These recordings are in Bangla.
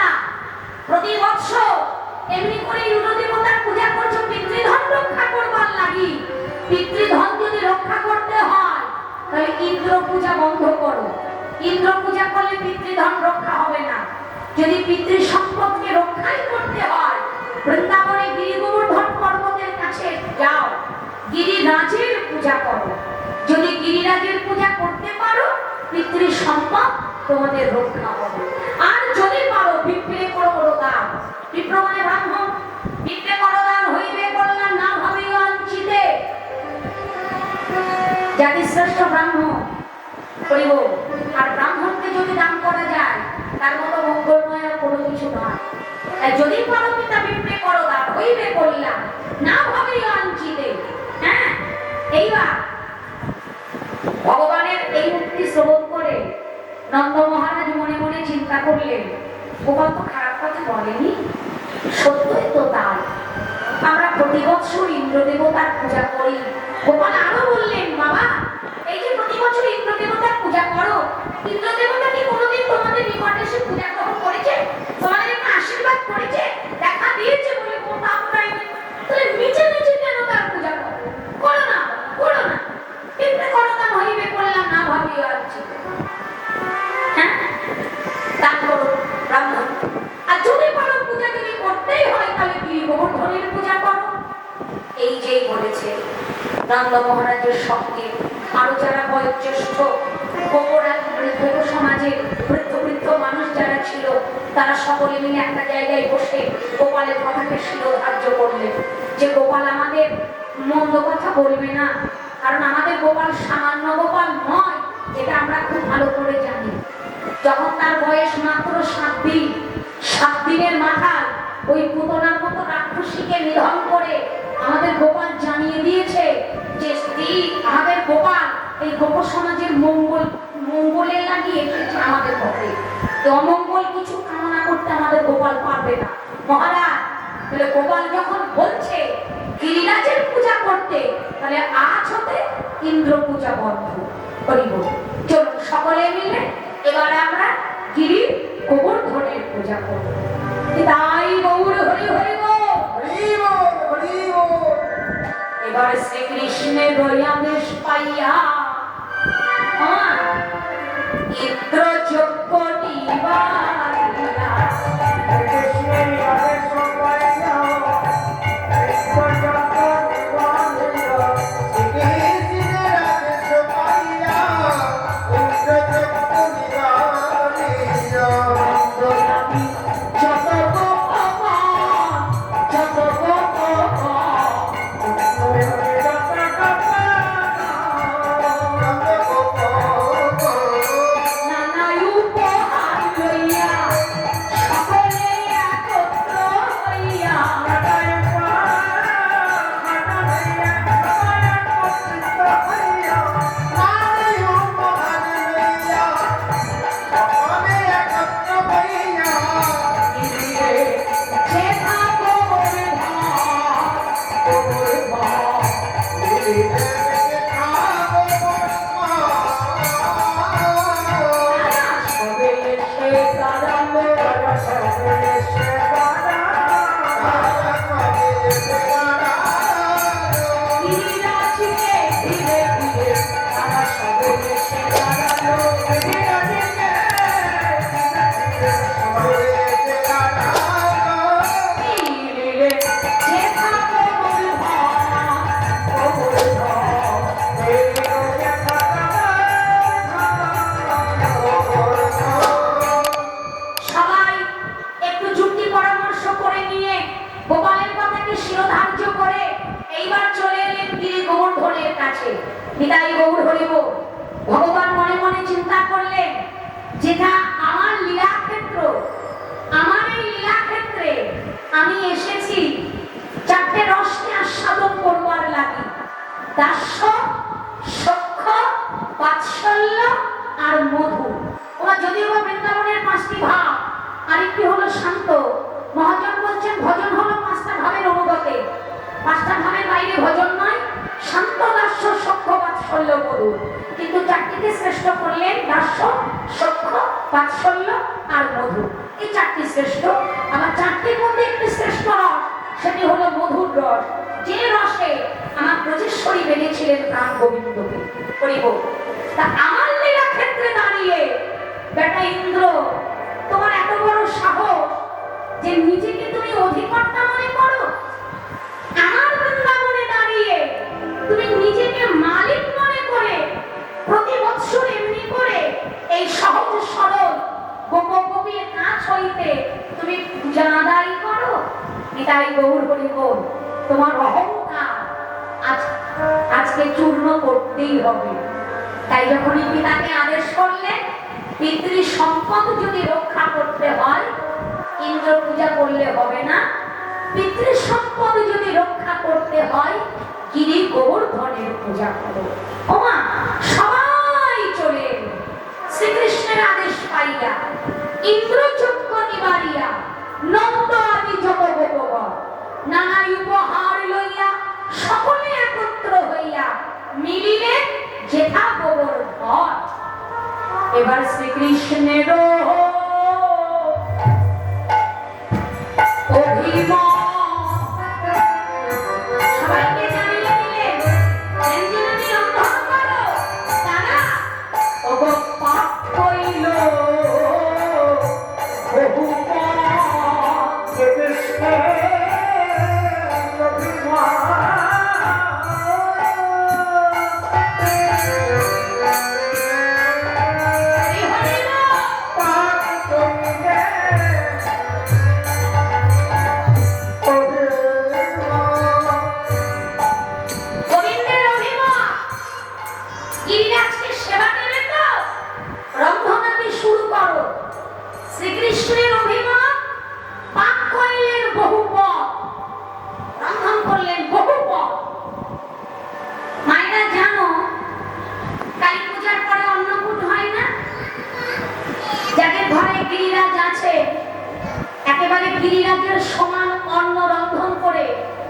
তোমরা প্রতি বৎসর এমনি করে ইন্দ্র দেবতার পূজা করছো পিতৃধন রক্ষা করবার লাগি। পিতৃধন যদি রক্ষা করতে হয় তাহলে ইন্দ্র পূজা বন্ধ করো। ইন্দ্র পূজা করলে পিতৃধন রক্ষা হবে না। যদি পিতৃ সম্পদকে রক্ষাই করতে হয় বৃন্দাবনে গিরি গোবর্ধন পর্বতের কাছে যাও, গিরিরাজের পূজা করো। যদি গিরিরাজের পূজা করতে পারো পিতৃ সম্পদ তোমাদের রক্ষা হবে। আর যদি পারো বিপ্রে করো দান। বিপ্র মানে ব্রাহ্মণ। বিপ্রে করো দান হইবে কল্যাণ না ভাবে অঞ্চিতে। জাতি শ্রেষ্ঠ ব্রাহ্মণ করিব। আর ব্রাহ্মণকে যদি দান করা যায় তার মতো মঙ্গলময় আর কোনো কিছু নয়। যদি পারো পিতা বিপ্রে করো দান হইবে কল্যাণ না ভাবে অঞ্চিতে। হ্যাঁ, এইবার ভগবানের এই উক্তি শ্রবণ করে নন্দ মহারাজ মনে মনে চিন্তা করলেন, গোপাল তো খারাপ কথা বলেনি, সত্যই তো তাই। আমরা প্রতি বছর ইন্দ্র দেবতার পূজা করি। গোপাল আরো বললেন, বাবা এই যে প্রতি বছর ইন্দ্র দেবতার পূজা করো, ইন্দ্র দেবতা কি কোনোদিন তোমাদের নিকটে এসে পূজা গ্রহণ করেছে? তোমাদের একটা আশীর্বাদ করেছে, দেখা দিয়েছে বলে কোথাও পাইনি? তাহলে নিচে নিচে কেন তার পূজা করো? করো না, করো না। কিন্তু করো তা হইবে করলাম না ভাবিও আছি। হ্যাঁ, দান করো ব্রাহ্মণ। আর যদি পারো পূজা যদি করতেই হয় তাহলে গিরি গোবর্ধনের পূজা করো। এই যেই বলেছে নন্দ মহারাজের সঙ্গে আরো যারা বয়োজ্যেষ্ঠ বৃদ্ধ সমাজের বৃদ্ধ মানুষ যারা ছিল তারা সকলে মিলে একটা জায়গায় বসে গোপালের কথাকে শিরোধার্য করলেন যে গোপাল আমাদের মন্দ কথা বলবে না, কারণ আমাদের গোপাল সামান্য গোপাল নয়, এটা আমরা খুব ভালো করে জানি। যখন তার বয়স মাত্র 7 দিন, 7 দিনের মাথায় ওই পুতনার মতো রাক্ষসীকে নিধন করে আমাদের গোপাল জানিয়ে দিয়েছে যে স্ত্রী আমাদের গোপাল এই গোপ সমাজের মঙ্গলে লাগিয়ে এসেছে আমাদের ঘরে। অমঙ্গল কিছু কামনা করতে আমাদের গোপাল পারবে না মহারাজ। তাহলে গোপাল যখন বলছে গিরিরাজের পূজা করতে, তাহলে আজ হতে ইন্দ্র পূজা বন্ধ করিব। চলুন সকলে মিলে এবারে আমরা গিরি গোবর্ধনের পূজা করব। তাই গৌর হরি হরি বল। এবারে শ্রীকৃষ্ণের দয়াদেশ পাইয়া ইন্দ্র যজ্ঞ নিবারিয়া ভগবান মনে মনে চিন্তা করলেন, যেটা আমার লীলাক্ষেত্র, আমার এই লীলাক্ষেত্রে আমি এসেছি 4টে রসকে আস্বাদন করবার লাগি। দাস্য, সখ্য, বাৎসল্য আর মধু। ওরা যদিও বৃন্দাবনের 5টি ভাব, আরেকটি হলো শান্ত। মহাজন বলছেন ভজন হলো 5টা ভাবের অনুগতে, 5টা ভাবের বাইরে ভজন নয়। শান্ত, দাস্য, সখ্য, বাৎসল্য, মধু। কিন্তু 4টিকে শ্রেষ্ঠ করলেন দাস্য, সখ্য, বাৎসল্য আর মধু, এই চারটি শ্রেষ্ঠ। আমার চারটির মধ্যে একটি শ্রেষ্ঠ রস, সেটি হলো মধুর রস, যে রসে আমার ব্রজেশ্বরী বেঁধেছিলেন প্রাণ গোবিন্দকে। করিব তা আমার লীলা ক্ষেত্রে দাঁড়িয়ে বেটা ইন্দ্র, তোমার এত বড় সাহস যে নিজেকে তুমি অধিকর্তা মনে করো। আমার বৃন্দাবনে দাঁড়িয়ে তুমি নিজেকে মালিক মনে করে প্রতি বৎসর এমনি করে এই সহজ সরল গোপগোপীর কাজ হইতে তুমি পূজা আদায় করো। এটাই গৌর হরি বল, তোমার অহংকার আজকে চূর্ণ করতেই হবে। তাই যখনই পিতাকে আদেশ করলেন পিতৃ সম্পদ যদি রক্ষা করতে হয় ইন্দ্র পূজা করলে হবে না, পিতৃ সম্পদ যদি রক্ষা করতে হয় গিরি গোবর্ধনের পূজা করো। ওমা সবাই চলে শ্রীকৃষ্ণের আদেশ পাইয়া ইন্দ্র যজ্ঞ নিবারিয়া নন্দ আদি যত গোপগণ নানা উপহার লইয়া সকলে একত্র হইয়া মিলিলে যেথা গোবর ঘর। এবার শ্রীকৃষ্ণের অভিমান সবাইকে জানিয়ে দিলেন, ব্যঞ্জনাদি রন্ধন করো। তারা অগপাত হইল শ্রীকৃষ্ণের অভিমান, পাক করিলেন বহু পদ, রন্ধন করলেন বহু পদ। মায়েরা জানো কালী পূজার পরে অন্নকূট হয় না? যাদের ঘরে গিরিরাজ আছে একেবারে গিরিরাজের সমান অন্ন রন্ধন করে,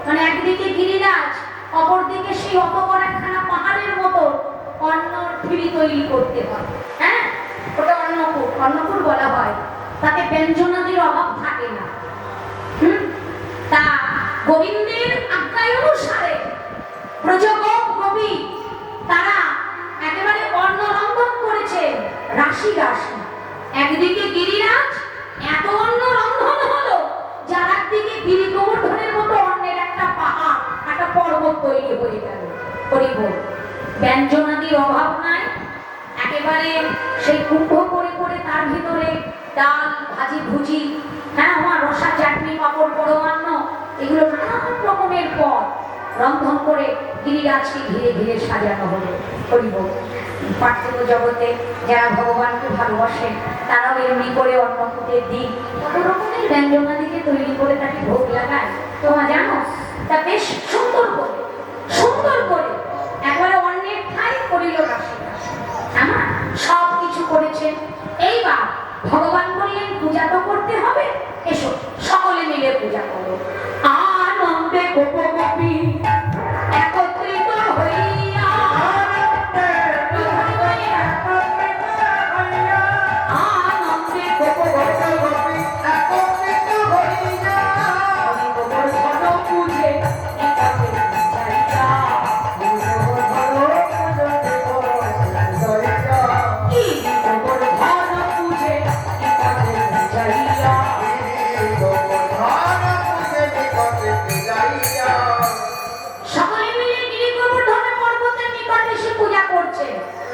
মানে একদিকে গিরিরাজ অপরদিকে সেই অত বড় একখানা পাহাড়ের মতো অন্ন ঢিবি তৈরি করতে হয়। হ্যাঁ, ওটা অন্নকূট, অন্নকূট বলা হয়। তাতে ব্যঞ্জনাদির অভাব থাকে না। তা গোবিন্দের আজ্ঞায় অনুসারে ব্রজগোপ গোপী তারা একেবারে অন্ন রন্ধন করেছে রাশি রাশি। একদিকে গিরিরাজ এত অন্ন রন্ধন হলো, যার একদিকে গিরি গোবর্ধনের মতো অন্নের একটা পাহাড়, একটা পর্বত তৈরি হয়ে গেল। হরিব ব্যঞ্জনাদির অভাব নাই, একেবারে সেই কুম্ভ করে করে তার ভিতরে ডাল ভাজি ভুজি, হ্যাঁ আমার রসা চাটনি পাপড় পরমান্ন, এগুলো নানান রকমের পদ রন্ধন করে গিরিরাজকে ঘিরে ঘিরে সাজানো হলো। হরিব পার্থিব জগতে যারা ভগবানকে ভালোবাসেন তারাও এমনি করে অন্নকূটের দিন কত রকমের ব্যঞ্জনাদিকে তৈরি করে তাকে ভোগ লাগায়। তোমরা জানো তা বেশ সুন্দর করে একবারে অন্যের ঠাই করিল রাশি রাশি। আমার সব কিছু করেছেন। এইবার ভগবান বললেন পূজা তো করতে হবে, এসো সকলে মিলে পূজা করো। আনন্দে গোপগোপী একত্রিত হইয়া আনন্দে গোপগোপী একত্রিত হইয়া গোবর্ধন পূজে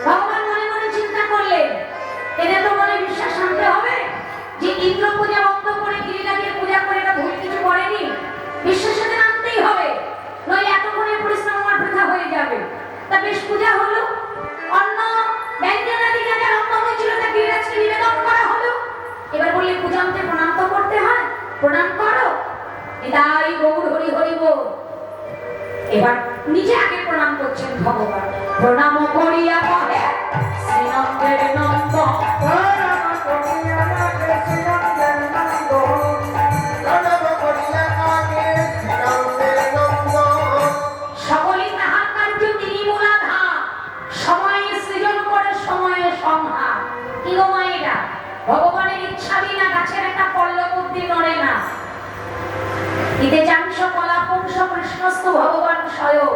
ভগবান মনে মনে চিন্তা করলেন এদের তো মনে বিশ্বাস আনতে হবে যে ইন্দ্র পূজা বন্ধ করে গিরিরাজের পূজা করে এটা ভুল কিছু করেনি। বিশ্বাস এদের আনতেই হবে, নইলে এতক্ষণের পরিশ্রম আমার বৃথা হয়ে যাবে। তা বেশ পূজা হলো, অন্ন ব্যঞ্জনাদি যা যা রন্ধন হয়েছিল তা গিরিরাজকে নিবেদন করা হলো। এবার বললে পূজান্তে প্রণাম তো করতে হয়, প্রণাম করো। এটাই গৌর হরি হরি বল। এবার নিজে আগে প্রণাম করছেন ভগবান। প্রণাম করিয়া কহে শ্রীনন্দের নন্দ, সকলেই তাহার কার্য তিনি মূলাধার, সময়ে সৃজন করে সময়ে সংহার। কি গো গাছের একটা পল্লব অব্দি নড়ে না। ইতে চাংশ কলা পুংস কৃষ্ণস্তু ভগবান স্বয়ং।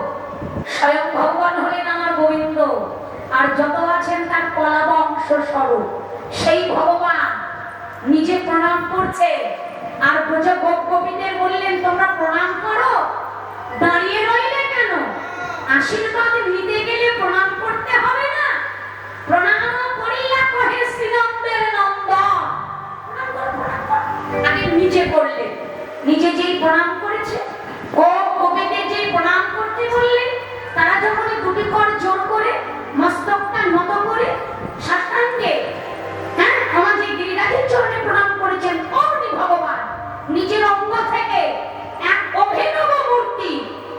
স্বয়ং ভগবান হলেন আমার গোবিন্দ, আর যত আছেন তার কলা অংশ স্বরূপ। সেই ভগবান নিজে প্রণাম করছে, আর ব্রজ গোপীদের বললেন তোমরা প্রণাম করো, দাঁড়িয়ে রইলে কেন? আশীর্বাদ নিতে গেলে প্রণাম করতে হবে না? প্রণাম করিয়া কহে শ্রীনন্দের নন্দন। আগে নিজে করলেন, নিজে যেই প্রণাম করেছে, ও গোপীদের যেই প্রণাম করতে বললেন, তারা যখন দুটি কর জোর করে মস্তকটা নত করে সাষ্টাঙ্গে আমাদের গিরিরাজের চরণে প্রণাম করেছেন, অমনি ভগবান নিজের অঙ্গ থেকে এক অভিনব মূর্তি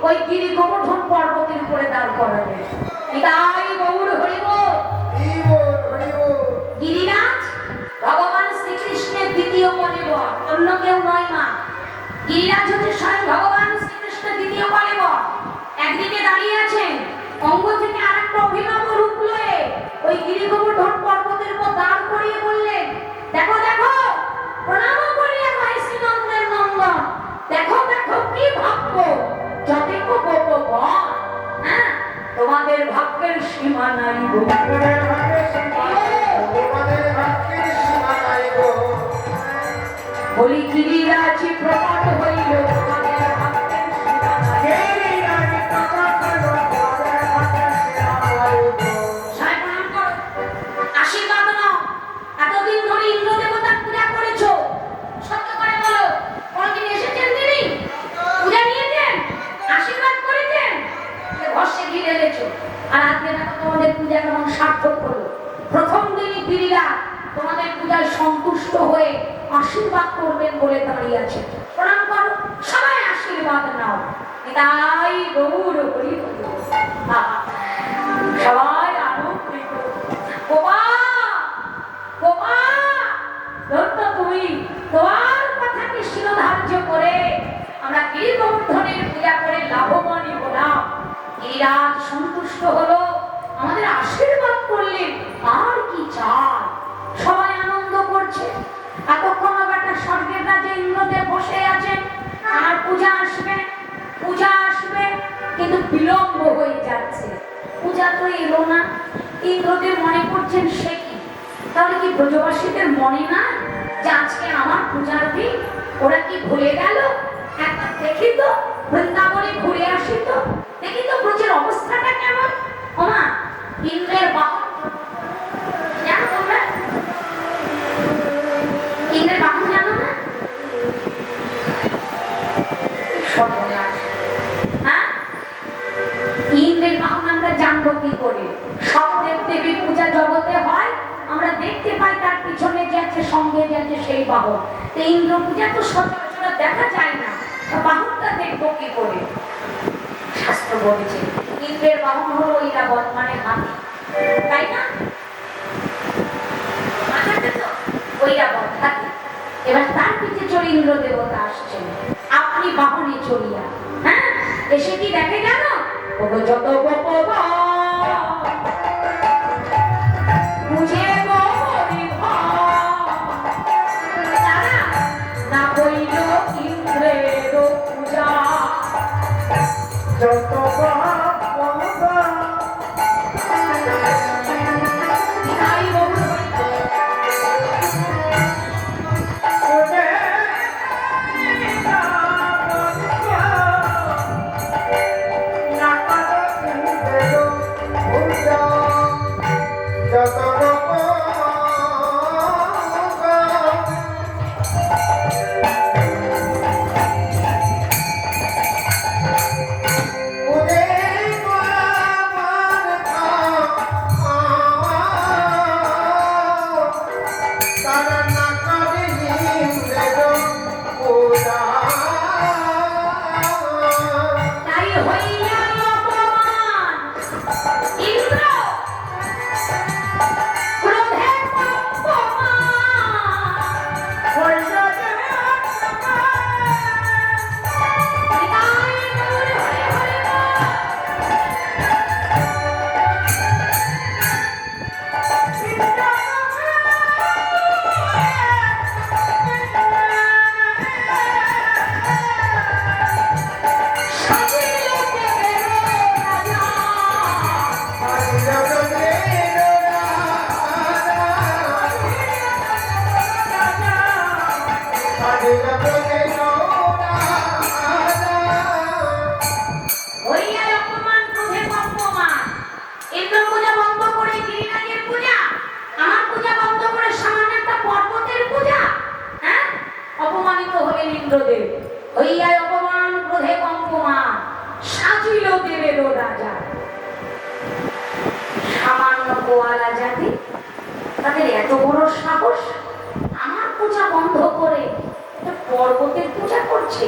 ওই গিরি গোবর্ধন পর্বতের উপরে দাঁড় করালেন। এটাই গৌর হরিব। গিরিরাজ ভগবান শ্রীকৃষ্ণের দ্বিতীয় কলেবর, অন্য কেউ নয় মা। গিরিরাজ হচ্ছে স্বয়ং ভগবান শ্রীকৃষ্ণের দ্বিতীয় কলেবর। একদিকে দাঁড়িয়ে আছেন, অঙ্গ থেকে আরেকটা অভিনব রূপ লয়ে ওই গিরি গোবর্ধন পর্বতের উপর দাঁড় করিয়ে বললেন, দেখো দেখো, প্রণাম করিয়া ভাই শ্রীনন্দের নন্দন, দেখো দেখো কি ভাগ্য, যতেক গোপগণ, হ্যাঁ তোমাদের ভাগ্যের সীমা নাই গো, তোমাদের ভাগ্যের সীমা নাই গো। বলি গিরিরাজ প্রকট হইল, তোমাদের ভাগ্যের সীমা নাই। আশীর্বাদ নাও। এতদিন ধরে ইন্দ্র দেবতার পূজা করেছো, সত্য করে বলো, কোনদিন এসেছেন তিনি? পূজা নিয়েছেন, আশীর্বাদ করেছেন, ঘষে ঘিরে রেখেছো। আর আজকে দেখো তোমাদের পূজা কেমন সার্থক হলো। প্রথম দিনই গিরিরাজ তোমাদের পূজায় সন্তুষ্ট হয়ে আশীর্বাদ করবেন বলে দাঁড়িয়ে আছে। প্রণাম করো, সবাই আশীর্বাদ নাও। তাই গৌর হরি বলো, সবাই আনন্দিত। গোপা গোপা, ধন্য তুমি, তোমার কথাকে শিরোধার্য করে আমরা গিরি গোবর্ধনের পূজা করে লাভবানই হলাম। গিরিরাজ সন্তুষ্ট হলো, আমাদের আশীর্বাদ করলেন, আর কি চাই? সবাই আনন্দ করছে। এতক্ষণ একটা স্বর্গের রাজা ইন্দ্রদেব বসে আছেন, আর পূজা আসবে, পূজা আসবে, কিন্তু বিলম্ব হয়ে যাচ্ছে। পূজা তো এলো না। ইন্দ্রদেব মনে করছেন সে কি, তাহলে কি ব্রজবাসীদের মনে না যে আজকে আমার পূজার দিন? ওরা কি ভুলে গেল? একবার দেখি তো, বৃন্দাবনে ঘুরে আসি তো, দেখি তো ব্রজের অবস্থাটা কেমন। ওমা, ইন্দ্রের বাহন জানো তোমরা? ইন্দ্রের বাহন জানো না? হ্যাঁ, ইন্দ্রের বাহন আমরা জানবো কি করে? সব দেবদেবীর পূজা জগতে হয়, আমরা দেখতে পাই তার পিছনে যে আছে, সঙ্গে যে আছে সেই বাহন। তো ইন্দ্র পূজা তো সচরাচর দেখা যায় না, বাহনটা দেখবো কি করে? শাস্ত্র বলেছে ইন্দ্রের বাহন হলো ঐরাবত, মানে হাতি, তাই না? ঐরাবত হাতি। এবার তার পিছে চলে ইন্দ্র দেবতা আসছেন, আপনি বাহনে চলিয়া। হ্যাঁ, এসে কি দেখে জানো? যত বুঝে না হইল ইন্দ্রের পূজা, যত Poder অপমানিত হলেন ইন্দ্রদেব। হইয়ায় অপমান ক্রোধে কম্পমান, সাজিল দেবের রাজা। সামান্য গোয়ালা জাতি, তাদের এত বড় সাহস, আমার পূজা বন্ধ করে পর্বতের পূজা করছে।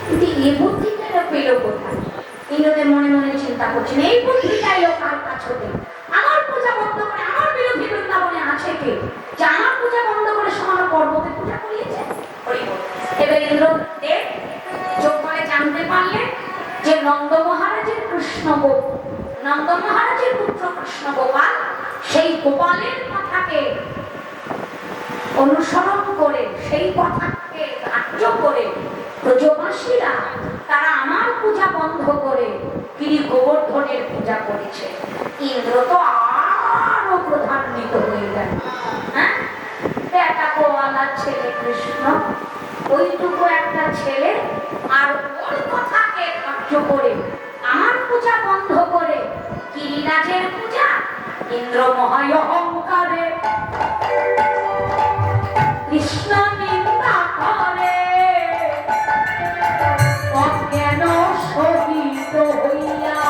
কিন্তু এই বুদ্ধিটা পেল কোথায়? ইন্দ্রদেব মনে মনে চিন্তা করছেন, এই বুদ্ধিটা এলো কার কাছ হতে? আমার পূজা বন্ধ করে আমার বিরোধী বৃন্দাবনে আছে কে, যে আমার পূজা বন্ধ করে সামান্য পর্বতের পূজা করিয়েছে? এবার ইন্দ্রদেব যোগ করে জানতে পারলেন যে নন্দ মহারাজের নন্দ মহারাজের পুত্র কৃষ্ণ গোপাল, সেই গোপালের কথাকে অনুসরণ করে, সেই কথাকে ধার্য করে ব্রজবাসীরা তারা আমার পূজা বন্ধ করে গিরি গোবর্ধনের পূজা করেছে। ইন্দ্র তো আরো প্রধান্বিত হয়ে গেল। হ্যাঁ, একটা গোয়ালার ছেলে কৃষ্ণ, ওইটুকু একটা ছেলে, আর ওর কথাকে ধার্য করে আমার পূজা বন্ধ করে গিরিরাজের পূজা। ইন্দ্র মহায় অহংকারে কৃষ্ণ নিন্দা করে, অজ্ঞান সহিত হইয়া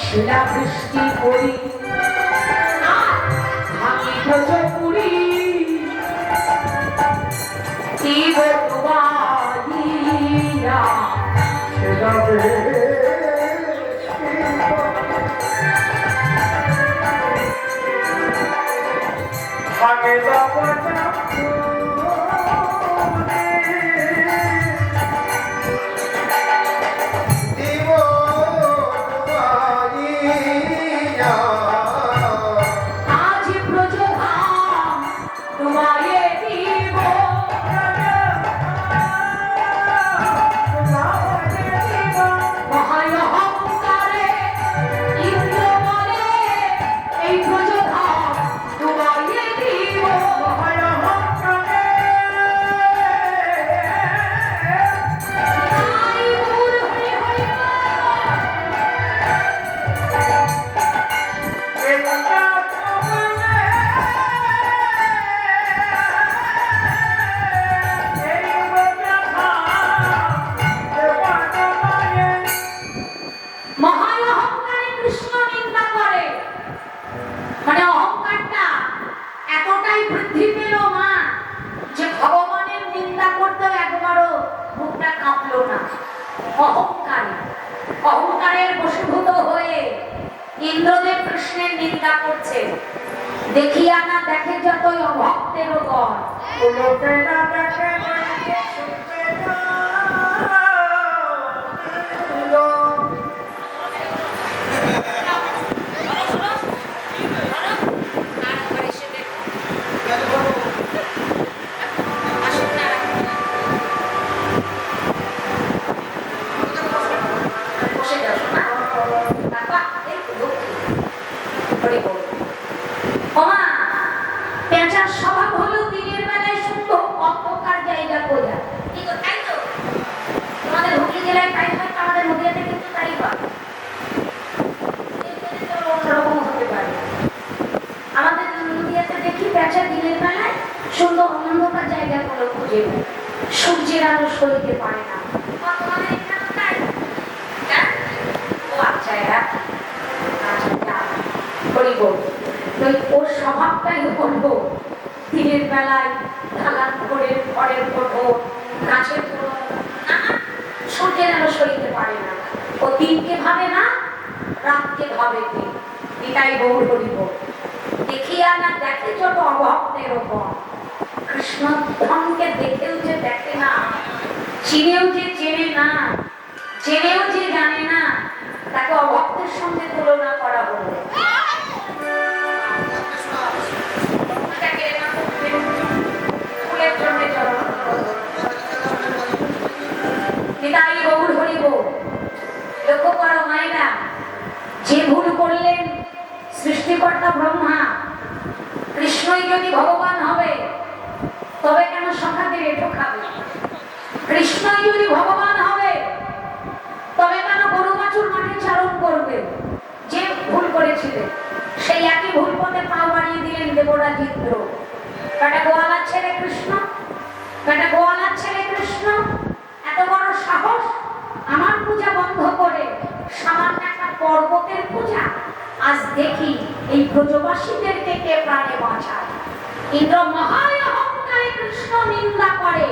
শিলাবৃষ্টি করি ভাঙি পুরি শিব ডুবাইয়া ভাঙে অহংকারের বশীভূত হয়ে ইন্দ্রদেব কৃষ্ণের নিন্দা করছে। দেখিয়া না দেখে যতই অভক্তেরও গণ, পেঁচার স্বভাব হলো দিনের বেলায় সুন্দর অন্ধকার জায়গা খোঁজা। কিন্তু তাই তো তোমাদের হুগলি জেলায় তাই হয়, আমাদের নদীয়াতে কিন্তু তাই হয়। অন্যরকম হতে পারে। আমাদের নদীয়াতে দেখি পেঁচা দিনের বেলায় সুন্দর অন্ধকার জায়গা গুলো খুঁজে, সূর্যের আলো সইতে পারে না। তোমাদের এখানে তাই? ও আচ্ছা, এরা করিব। তো ওর স্বভাবটাই করব দিনের বেলায় ঢালান করে ঘরের কোঠো গাছের কোঠো সূর্যের আলো সইতে পারে না। ও দিনকে ভাবে না, রাতকে ভাবে কি এটাই বহু করিব। দেখিয়া না দেখে যত অভক্তের ওপর, কৃষ্ণ ধনকে দেখেও যে দেখে না, চিনেও যে চেনে না, জেনেও যে জানে না, তাকে অভক্তের সঙ্গে তুলনা করা হলো। লক্ষ্য করো মায়েরা, যে ভুল করলেন সৃষ্টিকর্তা ব্রহ্মা, কৃষ্ণই যদি ভগবান হবে তবে কেন সখাদের এঠো খাবে? কৃষ্ণই যদি ভগবান হবে তবে কেন গরু বাছুর মাঠে চারণ করবে? যে ভুল করেছিলেন সেই একই ভুল পথে পা বাড়িয়ে দিলেন দেবরাজ ইন্দ্র। কাটা গোয়ালার ছেলে কৃষ্ণ, কাটা গোয়ালার ছেলে কৃষ্ণ এত বড় সাহস, আমার পূজা বন্ধ করে সামান্য একটা পর্বতের পূজা। আজ দেখি এই ব্রজবাসীদেরকে কে প্রাণে বাঁচায়। ইন্দ্র মহায় অহংকারে কৃষ্ণ নিন্দা করে,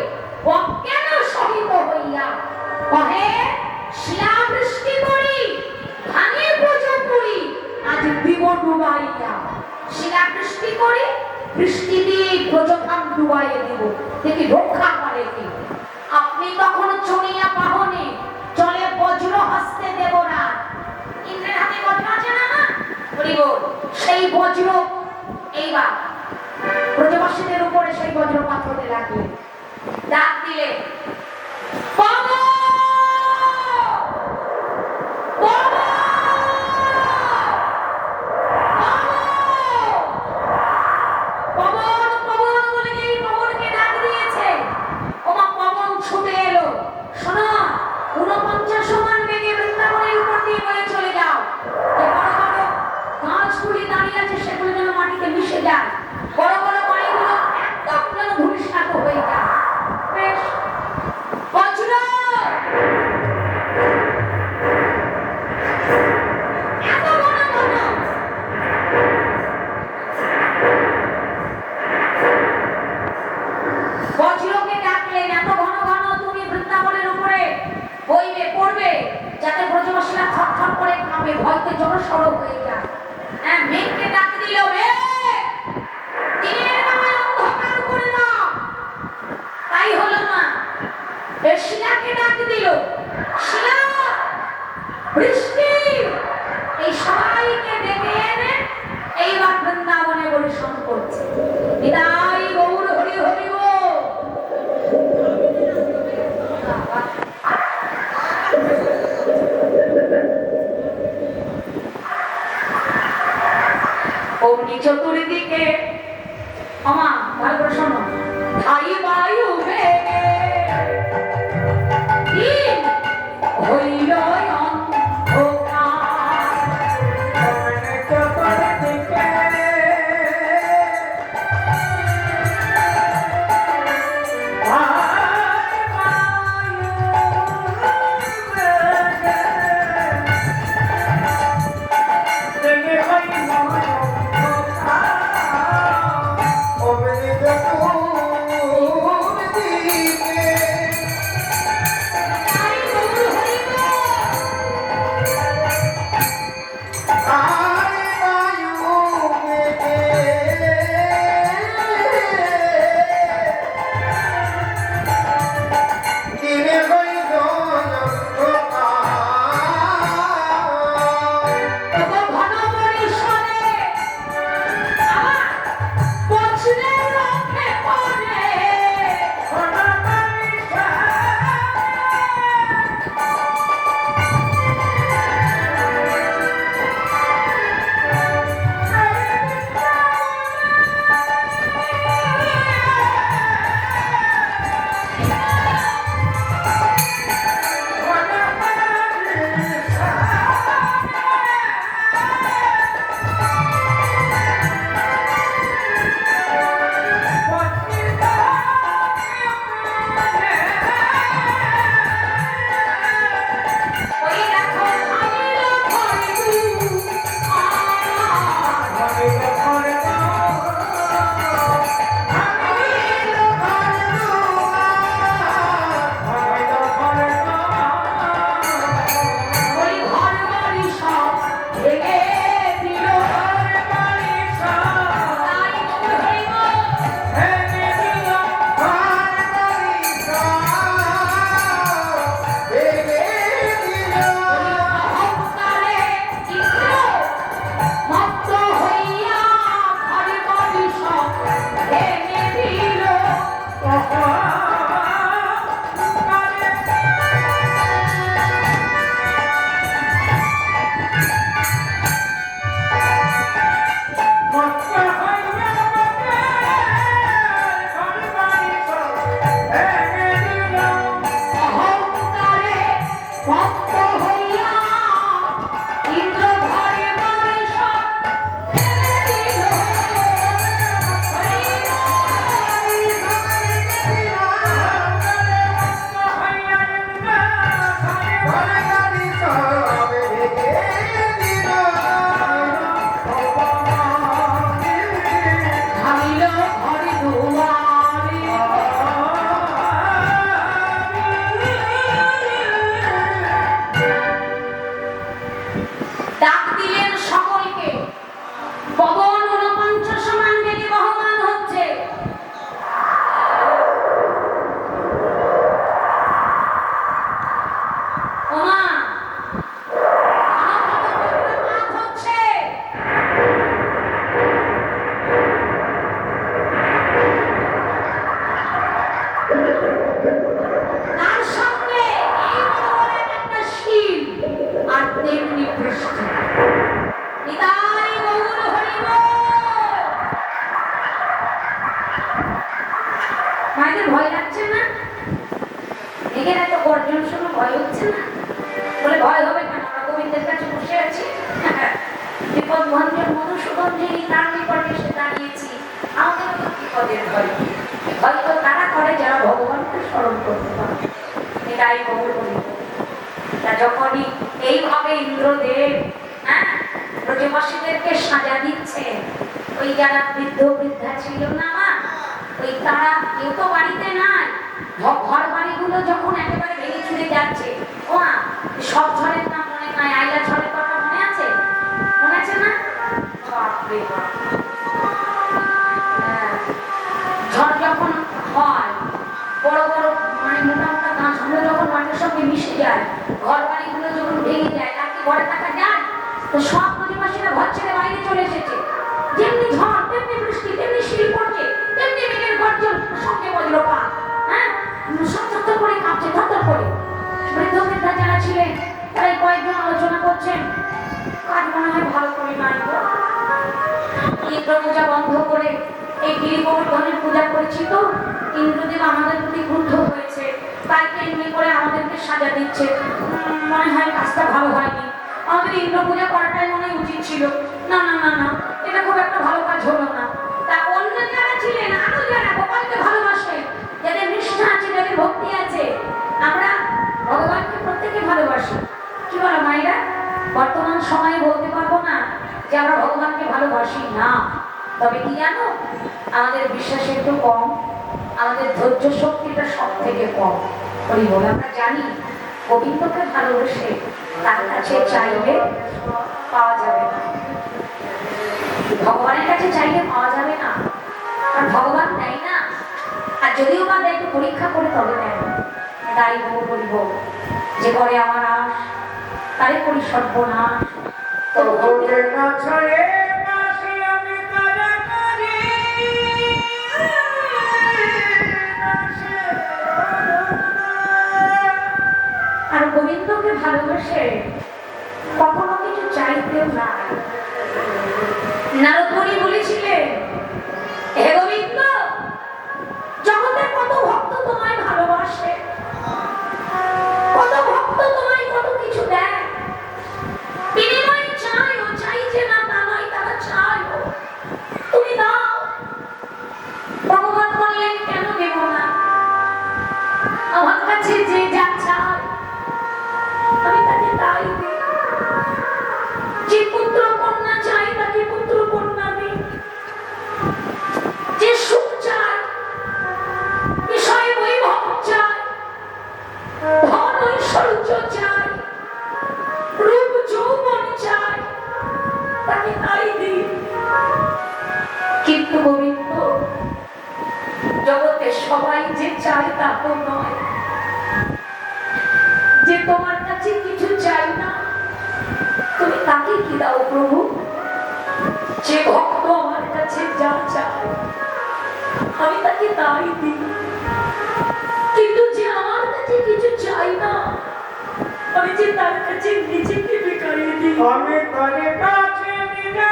অজ্ঞান সহিত হইয়া কহে শিলা বৃষ্টি করি ভাঙে ব্রজপুরী আজ দিব ডুবাইয়া। শিলা বৃষ্টি করি, বৃষ্টি দিয়ে ব্রজধাম ডুবাইয়ে দিব, দেখি রক্ষা করে কি। আপনি তখন চড়িয়া বাহনে চলে বজ্র হস্তে দেব না। ইন্দ্রের হাতে বজ্র আছে না? সেই বজ্র এইবার ব্রজবাসীদের উপরে সেই বজ্রপাত হতে লাগবে। ডাক দিলে যাতে ব্রজবাসীরা থরথর করে কাঁপে, ভয়তে জড়সড় হয়ে যায়। হ্যাঁ, মেঘকে ডাক দিল, দিনের বেলায় অন্ধকার করে দাও। তাই হলো না। শিলাকে ডাক দিল, শিলা বৃষ্টি, এই সবাইকে ডেকে এনে এইবার বৃন্দাবনে পরিশ্রম করছে। বিদায় গৌর হরি হরি বল। অগ্নি চতুর্দিকে আমা ভালো করে শোনো, ধাই বায়ু বেগে হইল Oh দিলেন সকলকে। পবন 49 সমান বেগে বহমান হচ্ছে। ওমা মায়েদের ভয় লাগছে না? এখানে এত গর্জন শুনে ভয় হচ্ছে না? বলে ভয় হবে কেন, আমরা গোবিন্দের কাছে বসে আছি, বিপদ ভঞ্জন মধুসূদন যিনি তার নিকটে এসে দাঁড়িয়েছি, আমাদের তো বিপদের ভয়। হয়তো তারা করে যারা ভগবানকে স্মরণ করতে পারে। এটাই গৌর বলি। তা যখনই এইভাবে ইন্দ্রদেব ব্রজবাসীদেরকে সাজা দিচ্ছে, ওই যারা বৃদ্ধ বৃদ্ধা ছিল না মা, ওই তারা কেউ তো বাড়িতে নাই, ঘর বাড়িগুলো যখন একেবারে ভেঙে চুরে যাচ্ছে, ও সব ঝড়ের নাম মনে নাই, আইলা ঝড়ের কথা মনে আছে? মনে আছে না? ঝড় যখন হয়, বড় বড় মানে মোটা মোটা গাছগুলো যখন মাটির সঙ্গে মিশে যায়, ঘর বাড়িগুলো যখন ভেঙে যায়, আর কি ঘরে থাকা যায়? তো সব প্রতিবাসীরা ঘর ছেড়ে বাইরে চলে এসেছে। যেমনি ঝড়, তেমনি বৃষ্টি, তেমনি শিল পড়ছে, তেমনি মেঘের গর্জন, সঙ্গে বজ্রপাত, সত্তর করে কাঁপছে, থরথর করে। বৃদ্ধ বৃদ্ধা যারা ছিলেন তারাই কয়েকজন আলোচনা করছেন, কাজ মনে হয় ভালো করে নাই, ইন্দ্র পূজা বন্ধ করে এই গিরিগোবর্ধনের পূজা করেছি তো ইন্দ্রদেব আমাদের প্রতি ক্রুদ্ধ হয়েছে, তাই এমনি করে আমাদেরকে সাজা দিচ্ছে, মনে হয় কাজটা ভালো হয়নি, আমাদের ইন্দ্র পূজা করাটাই মনে হয় উচিত ছিল। না না না না, এটা খুব একটা ভালো কাজ হলো না। তা অন্য যারা ছিলেন, আরো যারা গোপালকে ভালোবাসে, যাদের নিষ্ঠা আছে, যাদের ভক্তি আছে, আমরা ভগবানকে প্রত্যেকে ভালোবাসি। কি বলো মায়েরা? বর্তমান সময়ে বলতে পারবো না যে আমরা ভগবানকে ভালোবাসি না, তবে কি জানো, আমাদের বিশ্বাস একটু কম, আমাদের ধৈর্য শক্তিটা সব থেকে কম। ওই বলে আমরা জানি গোবিন্দকে ভালোবেসে তার কাছে চাইলে পাওয়া যাবে না, ভগবানের কাছে চাইলে পাওয়া যাবে না, আর ভগবান দেয় না, আর যদিও বা দেয় পরীক্ষা করে তবে দেয় না। তাই বলব যে করে আমার আশ তারে করি সর্বনাশ। তো আর গোবিন্দকে ভালোবেসে কখনো কিছু চাইতেও নাই। নারদমণি বলেছিলেন, হে গোবিন্দ, জগতের কত ভক্ত তোমায় ভালোবাসে, কত ভক্ত তোমায় কত কিছু দেয়, বিনিময় চাই, ও চাইছে না তা নয়, তারা চায় তুমি দাও। ভগবান বললেন, কেন দেব না? আমার কাছে যে যা চায় আমি তাকে তাই দিই। যে পুত্র কন্যা চাই তাকে পুত্র কন্যা দিই, যে সুখ চাই, বিষয় বৈভব চাই, ধন ঐশ্বর্য চাই, রূপ যৌবন চাই, তাকে তাই দিই। কিন্তু গোবিন্দ, জগতে সবাই যে চায় তা তো নয়, যে তোমার কাছে কিছু চাই না তুমি তাকে কি দাও প্রভু? যে ভক্ত আমার কাছে যা চায় আমি তাকে তাই দিই, কিন্তু যে আমার কাছে কিছু চাই না আমি যে তার কাছে নিজেকে বিকারিয়ে দিই। আমি তার কাছে নিজেকে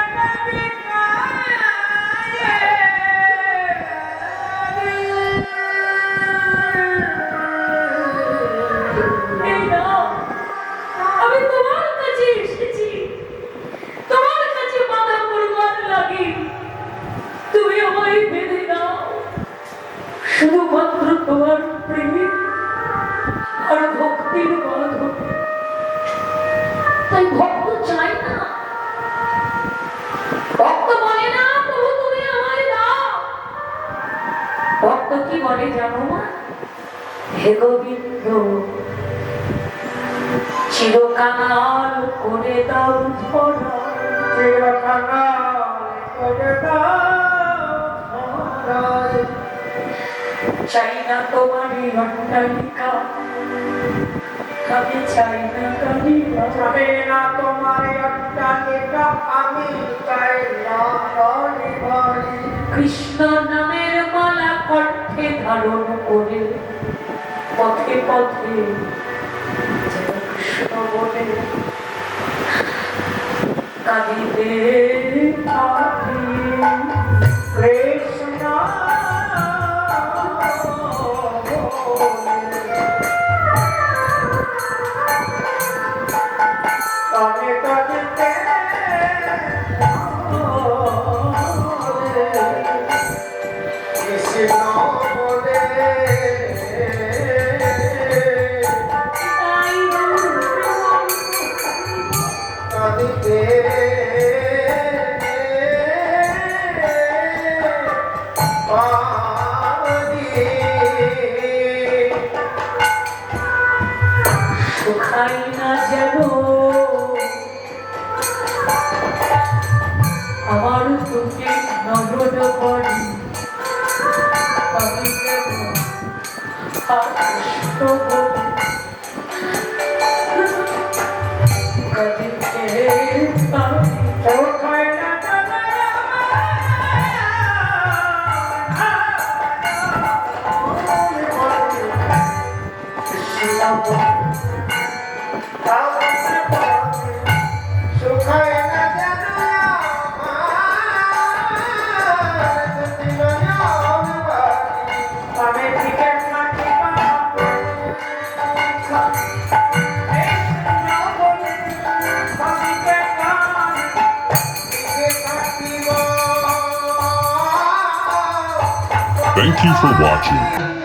আমি তোমার কাছে এসেছি, তোমার কাছে মাথা পড়বার লাগে, তুমি আমায় বেঁধে দাও শুধুমাত্র তোমার প্রেমে আর ভক্তির বাঁধনে। তাই ভক্ত চাই না, ভক্ত বলে না প্রভু তুমি আমায় দাও, ভক্ত কি বলে জানো না? হে গোবিন্দ, চিরকাল করে দাও ধরা। চাই না তোমারই অট্টালিকা, আমি চাই না কালী যাবে না তোমার অট্টালিকা, আমি চাই না বাড়ি বাড়ি। কৃষ্ণ নামের মালা কণ্ঠে ধারণ করে পথে পথে যেন কৃষ্ণ বলে কাঁদিতে থাকি। কৃষ্ণ তবে কাঁদিতে কৃষ্ণ বলে কাঁদিতে শুকাই না যেন আমার চোখে নজর পড়ে, আমি যেন কষ্ট বলে কাঁদিতে থাকি। কোথায় না শুকায় না যেন আমি থেকে থাকি Thank you for watching.